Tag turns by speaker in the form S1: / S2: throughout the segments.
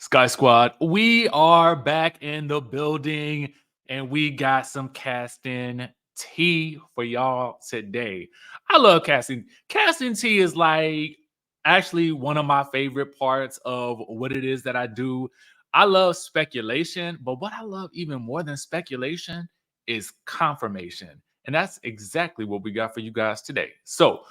S1: Sky Squad, we are back in the building and we got some casting tea for y'all today. I love casting. Casting tea is like actually one of my favorite parts of what it is that I do. I love speculation, but what I love even more than speculation is confirmation. And that's exactly what we got for you guys today. So,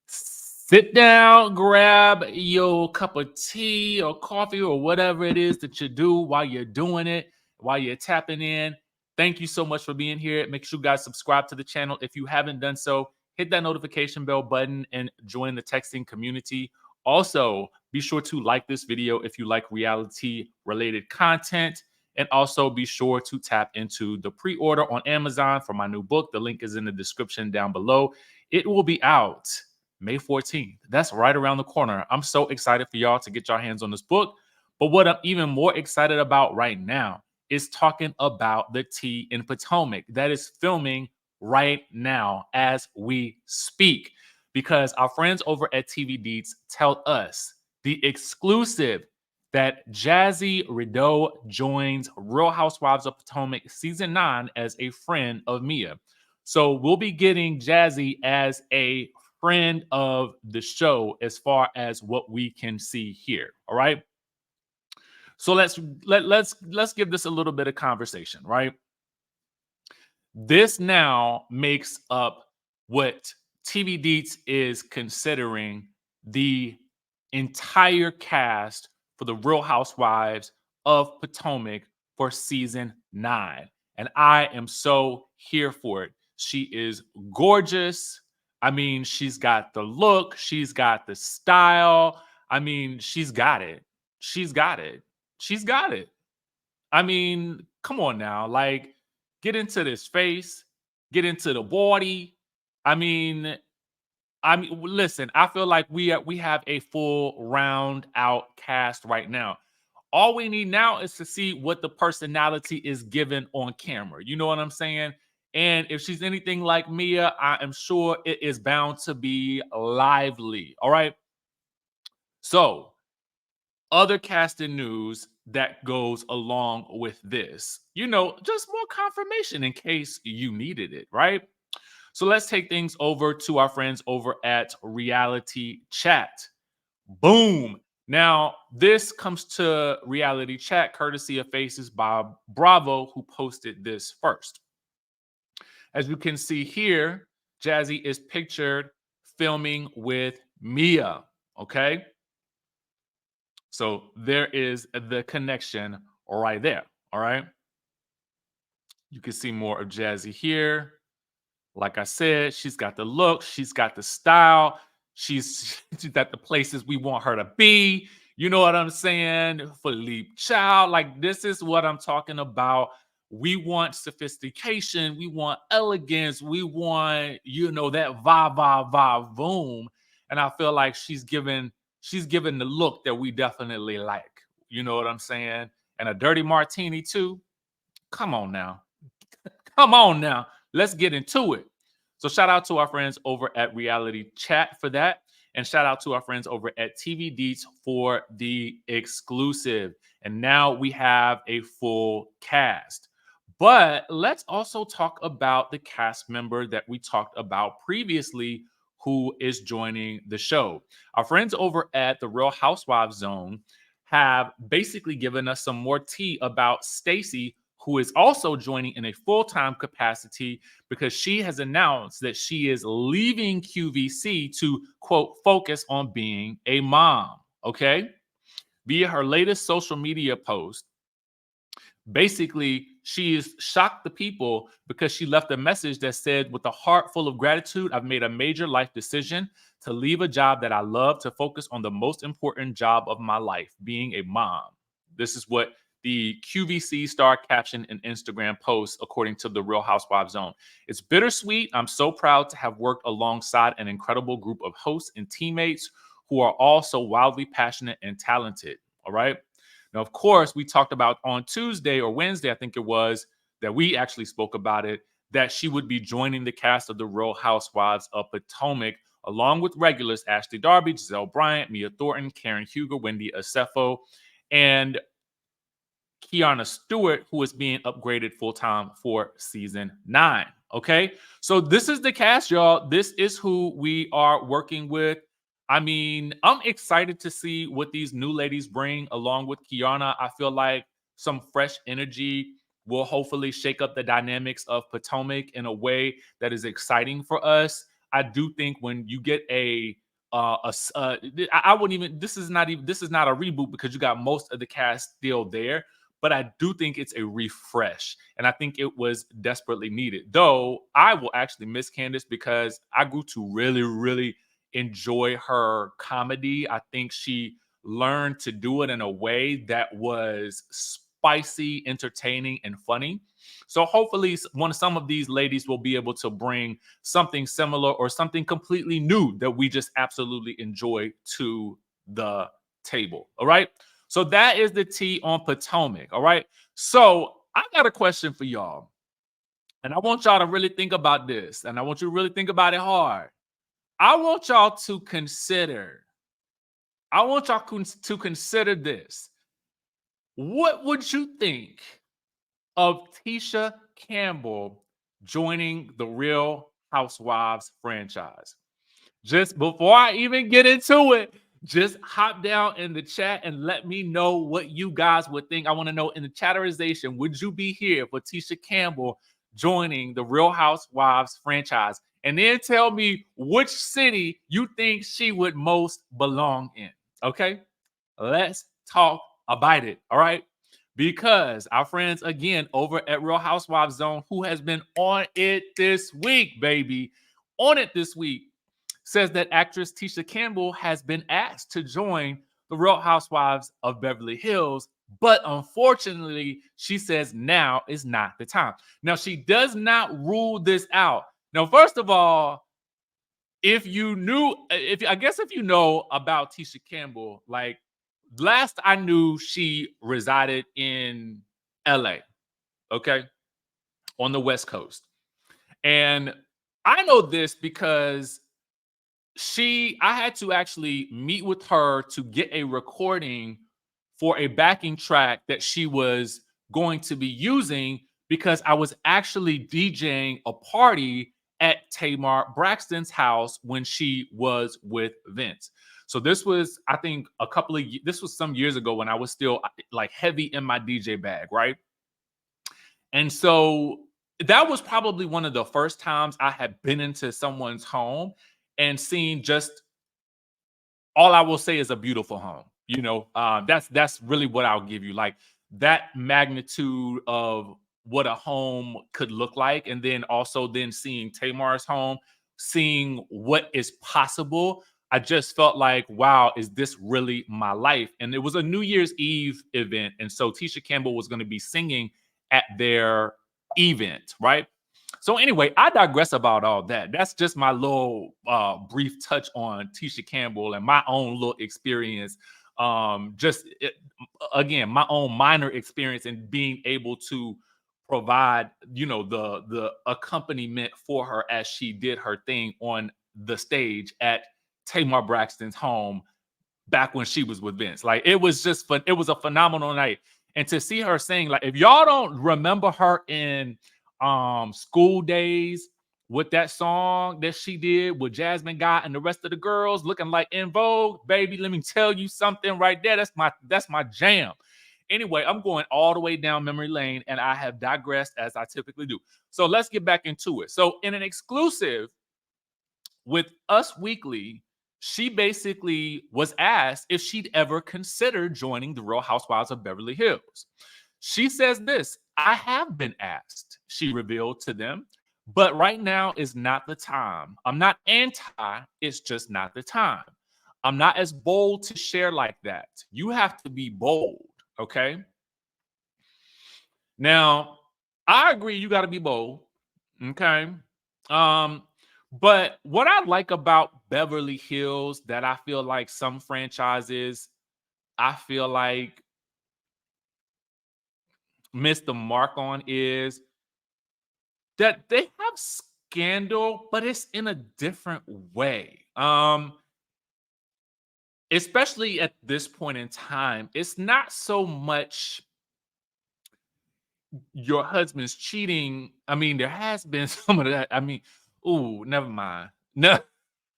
S1: sit down, grab your cup of tea or coffee or whatever it is that you do while you're doing it, while you're tapping in. Thank you so much for being here. Make sure you guys subscribe to the channel. If you haven't done so, hit that notification bell button and join the texting community. Also, be sure to like this video if you like reality related content. And also be sure to tap into the pre-order on Amazon for my new book. The link is in the description down below. It will be out May 14th. That's right around the corner. I'm so excited for y'all to get your hands on this book. But what I'm even more excited about right now is talking about the tea in Potomac that is filming right now as we speak. Because our friends over at TV Deets tell us the exclusive that Jazzy Rideau joins Real Housewives of Potomac season 9 as a friend of Mia. So we'll be getting Jazzy as a friend of the show as far as what we can see here. All right. So let's give this a little bit of conversation, right? This now makes up what TV Deets is considering the entire cast for the Real Housewives of Potomac for season 9. And I am so here for it. She is gorgeous. I mean, she's got the look, she's got the style. I mean, she's got it. She's got it. She's got it. I mean, come on now. Like, get into this face, get into the body. I mean, listen, I feel like we have a full round out cast right now. All we need now is to see what the personality is given on camera. You know what I'm saying? And if she's anything like Mia, I am sure it is bound to be lively. All right. So, other casting news that goes along with this, just more confirmation in case you needed it, right? So let's take things over to our friends over at Reality Chat. Boom. Now, this comes to Reality Chat courtesy of Faces by Bravo, who posted this first. As you can see here, Jazzy is pictured filming with Mia. Okay. So there is the connection right there. All right. You can see more of Jazzy here. Like I said, she's got the look, she's got the style, she's got the places we want her to be. You know what I'm saying? Philippe Child. Like, this is what I'm talking about. We want sophistication, we want elegance, we want, that va boom. And I feel like she's given the look that we definitely like. You know what I'm saying? And a dirty martini too. Come on now. Come on now. Let's get into it. So shout out to our friends over at Reality Chat for that. And shout out to our friends over at TV Deets for the exclusive. And now we have a full cast. But let's also talk about the cast member that we talked about previously who is joining the show. Our friends over at the Real Housewives Zone have basically given us some more tea about Stacey, who is also joining in a full-time capacity because she has announced that she is leaving QVC to, quote, focus on being a mom, okay? Via her latest social media post, basically, she has shocked the people because she left a message that said, with a heart full of gratitude, I've made a major life decision to leave a job that I love to focus on the most important job of my life, being a mom. This is what the QVC star captioned an Instagram post, according to the Real Housewives Zone. It's bittersweet. I'm so proud to have worked alongside an incredible group of hosts and teammates who are all so wildly passionate and talented. All right. Now, of course, we talked about on Tuesday or Wednesday, I think it was, that we actually spoke about it, that she would be joining the cast of the Real Housewives of Potomac, along with regulars Ashley Darby, Giselle Bryant, Mia Thornton, Karen Huger, Wendy Acefo, and Kiana Stewart, who is being upgraded full-time for season 9. Okay. So this is the cast, y'all. This is who we are working with. I mean, I'm excited to see what these new ladies bring along with Kiana. I feel like some fresh energy will hopefully shake up the dynamics of Potomac in a way that is exciting for us. I do think when you get I wouldn't even, this is not a reboot because you got most of the cast still there, but I do think it's a refresh, and I think it was desperately needed. Though I will actually miss Candace because I grew to really, really enjoy her comedy. I think she learned to do it in a way that was spicy, entertaining, and funny. So hopefully, some of these ladies will be able to bring something similar or something completely new that we just absolutely enjoy to the table. All right. So that is the tea on Potomac. All right. So I got a question for y'all. And I want y'all to really think about this. And I want you to really think about it hard. I want y'all to consider, to consider this. What would you think of Tisha Campbell joining the Real Housewives franchise? Just before I even get into it, just hop down in the chat and let me know what you guys would think. I want to know in the chatterization, would you be here for Tisha Campbell joining the Real Housewives franchise? And then tell me which city you think she would most belong in. Okay? Let's talk about it. All right. Because our friends again over at Real Housewives Zone, who has been on it this week, baby, on it this week, says that actress Tisha Campbell has been asked to join the Real Housewives of Beverly Hills, but unfortunately, she says now is not the time. Now, she does not rule this out. Now, first of all, if you knew, if you know about Tisha Campbell, like last I knew, she resided in LA, okay, on the West Coast. And I know this because I had to actually meet with her to get a recording for a backing track that she was going to be using because I was actually DJing a party at Tamar Braxton's house when she was with Vince. So this was, I think, this was some years ago when I was still like heavy in my DJ bag, right? And so that was probably one of the first times I had been into someone's home and seen just, all I will say is a beautiful home. You know, that's really what I'll give you. Like that magnitude of what a home could look like, and then also then seeing Tamar's home, seeing what is possible. I just felt like, wow, is this really my life? And it was a New Year's Eve event, and so Tisha Campbell was going to be singing at their event, right? So anyway, I digress about all that. That's just my little brief touch on Tisha Campbell and my own little experience. Again, my own minor experience in being able to provide, you know, the accompaniment for her as she did her thing on the stage at Tamar Braxton's home back when she was with Vince. Like it was just fun. It was a phenomenal night. And to see her sing, like if y'all don't remember her in School Days with that song that she did with Jasmine Guy and the rest of the girls looking like In Vogue, baby, let me tell you something right there. That's my jam. Anyway, I'm going all the way down memory lane and I have digressed as I typically do. So let's get back into it. So in an exclusive with Us Weekly, she basically was asked if she'd ever consider joining the Real Housewives of Beverly Hills. She says this: I have been asked, she revealed to them, but right now is not the time. I'm not anti, it's just not the time. I'm not as bold to share like that. You have to be bold, okay? Now, I agree you got to be bold, okay? Um, but what I like about Beverly Hills that I feel like some franchises, I feel like missed the mark on is that they have scandal, but it's in a different way. Especially at this point in time, it's not so much your husband's cheating. I mean, there has been some of that. I mean, ooh, never mind. No.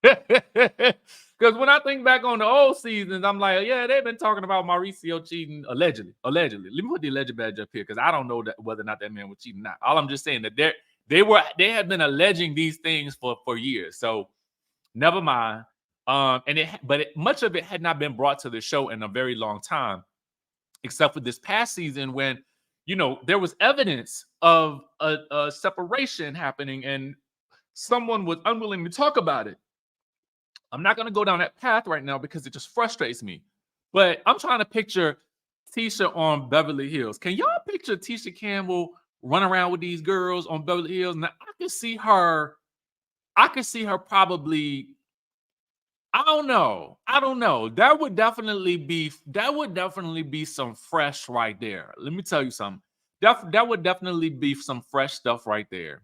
S1: Because when I think back on the old seasons, I'm like, yeah, they've been talking about Mauricio cheating allegedly. Allegedly. Let me put the alleged badge up here because I don't know that whether or not that man was cheating or not. All I'm just saying that they have been alleging these things for years. So never mind. Much of it had not been brought to the show in a very long time, except for this past season when there was evidence of a separation happening and someone was unwilling to talk about it. I'm not going to go down that path right now because it just frustrates me. But I'm trying to picture Tisha on Beverly Hills. Can y'all picture Tisha Campbell run around with these girls on Beverly Hills? Now I can see her. I could see her probably. I don't know. I don't know. That would definitely be some fresh right there. Let me tell you something. That would definitely be some fresh stuff right there.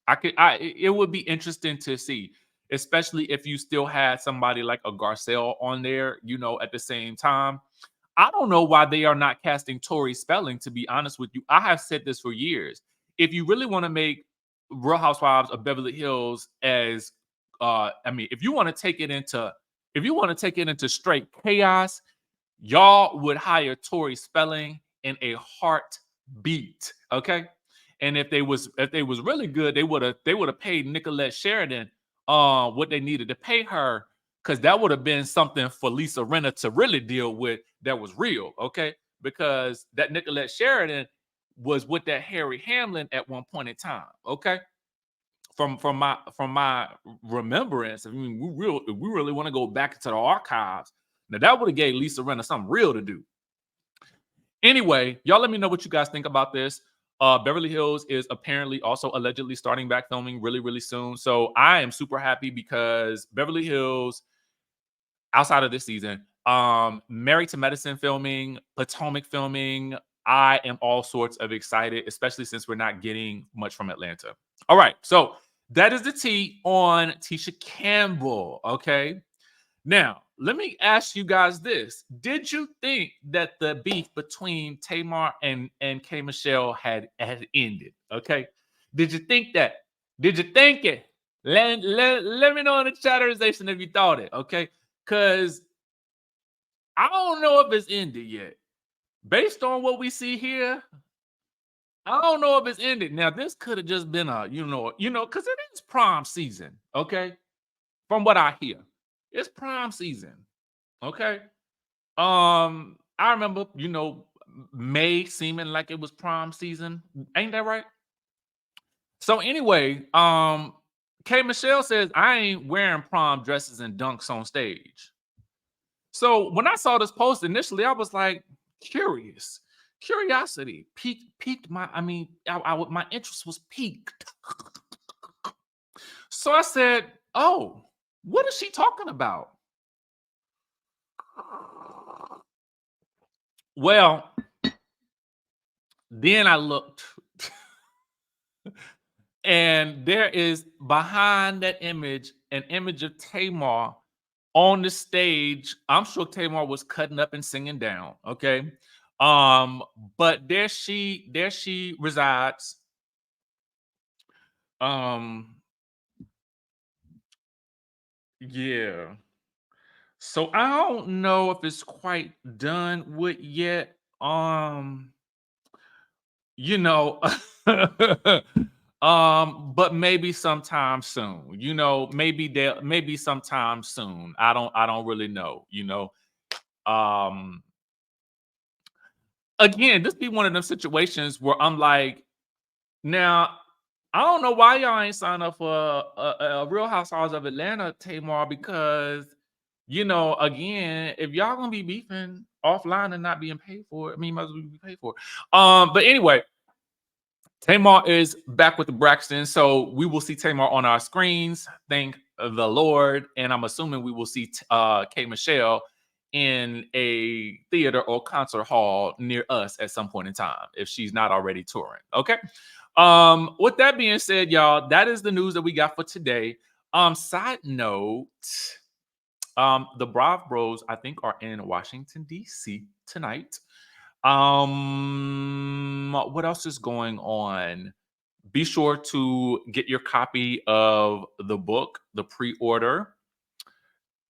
S1: It would be interesting to see, especially if you still had somebody like a Garcelle on there, at the same time. I don't know why they are not casting Tori Spelling, to be honest with you. I have said this for years. If you really want to make Real Housewives of Beverly Hills as if you want to take it into straight chaos, y'all would hire Tori Spelling in a heartbeat. Okay. And if they was really good, they would have paid Nicolette Sheridan what they needed to pay her, because that would have been something for Lisa Rinna to really deal with that was real, okay? Because that Nicolette Sheridan was with that Harry Hamlin at one point in time, okay? From my remembrance, I mean, we really want to go back into the archives. Now that would have gave Lisa Rinna something real to do. Anyway, y'all let me know what you guys think about this. Beverly Hills is apparently also allegedly starting back filming really, really soon. So I am super happy because Beverly Hills, outside of this season, Married to Medicine filming, Potomac filming, I am all sorts of excited, especially since we're not getting much from Atlanta. All right, so that is the tea on Tisha Campbell, okay? Now, let me ask you guys this. Did you think that the beef between Tamar and K Michelle had ended? Okay. Did you think that? Did you think it? Let me know in the chatterization if you thought it. Okay. Because I don't know if it's ended yet. Based on what we see here, I don't know if it's ended. Now, this could have just been because it is prom season. Okay. From what I hear, it's prom season. Okay. I remember, May seeming like it was prom season. Ain't that right? So anyway, K Michelle says, I ain't wearing prom dresses and dunks on stage. So when I saw this post initially, I was like, curious. Curiosity piqued my interest was piqued. So I said, oh, what is she talking about? Well, then I looked, and there is behind that image an image of Tamar on the stage. I'm sure Tamar was cutting up and singing down. Okay. But there she resides. Um, yeah. So I don't know if it's quite done with yet. You know, but maybe sometime soon. Maybe sometime soon. I don't really know. Um, Again, this be one of them situations where I'm like, now I don't know why y'all ain't signed up for a Real Housewives of Atlanta, Tamar, because again, if y'all gonna be beefing offline and not being paid for it, I mean, you might as well be paid for it. But anyway, Tamar is back with the Braxton, so we will see Tamar on our screens. Thank the Lord, and I'm assuming we will see K Michelle in a theater or concert hall near us at some point in time if she's not already touring. Okay. With that being said, y'all, that is the news that we got for today. Side note, the Brav Bros, I think, are in Washington, D.C. tonight. What else is going on? Be sure to get your copy of the book, the pre-order.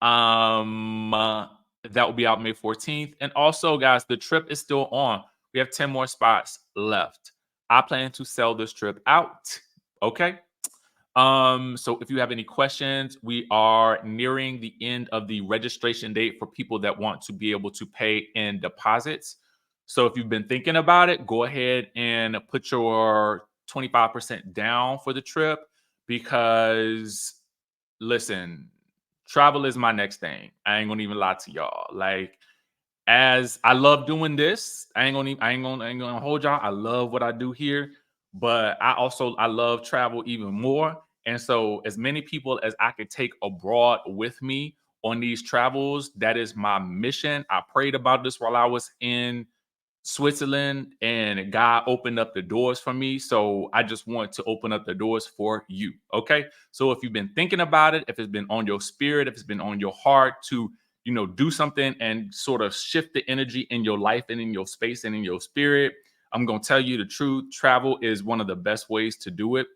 S1: That will be out May 14th. And also, guys, the trip is still on. We have 10 more spots left. I plan to sell this trip out. Okay. So if you have any questions, we are nearing the end of the registration date for people that want to be able to pay in deposits. So if you've been thinking about it, go ahead and put your 25% down for the trip because listen, travel is my next thing. I ain't gonna even lie to y'all. Like, as I love doing this, I ain't gonna hold y'all. I love what I do here, but I love travel even more. And so, as many people as I could take abroad with me on these travels, that is my mission. I prayed about this while I was in Switzerland, and God opened up the doors for me. So I just want to open up the doors for you. Okay. So if you've been thinking about it, if it's been on your spirit, if it's been on your heart to, do something and sort of shift the energy in your life and in your space and in your spirit, I'm going to tell you the truth. Travel is one of the best ways to do it.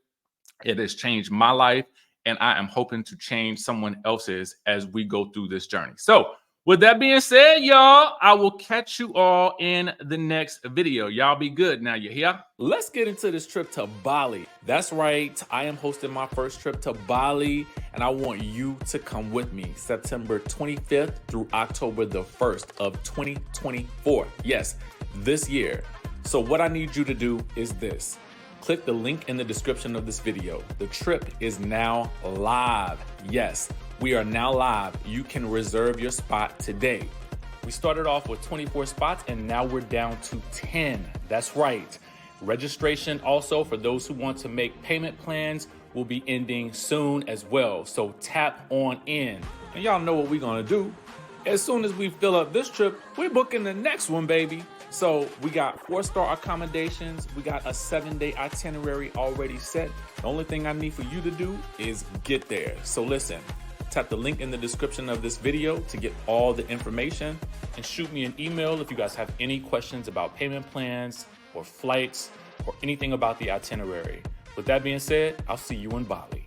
S1: It has changed my life, and I am hoping to change someone else's as we go through this journey. So, with that being said, y'all, I will catch you all in the next video. Y'all be good. Now, you hear? Let's get into this trip to Bali. That's right. I am hosting my first trip to Bali, and I want you to come with me September 25th through October the 1st of 2024. Yes, this year. So what I need you to do is this. Click the link in the description of this video. The trip is now live. Yes, we are now live. You can reserve your spot today. We started off with 24 spots and now we're down to 10. That's right. Registration also for those who want to make payment plans will be ending soon as well. So tap on in. And y'all know what we're gonna do. As soon as we fill up this trip, we're booking the next one, baby. So we got 4-star accommodations. We got a 7-day itinerary already set. The only thing I need for you to do is get there. So listen, tap the link in the description of this video to get all the information and shoot me an email if you guys have any questions about payment plans or flights or anything about the itinerary. With that being said, I'll see you in Bali.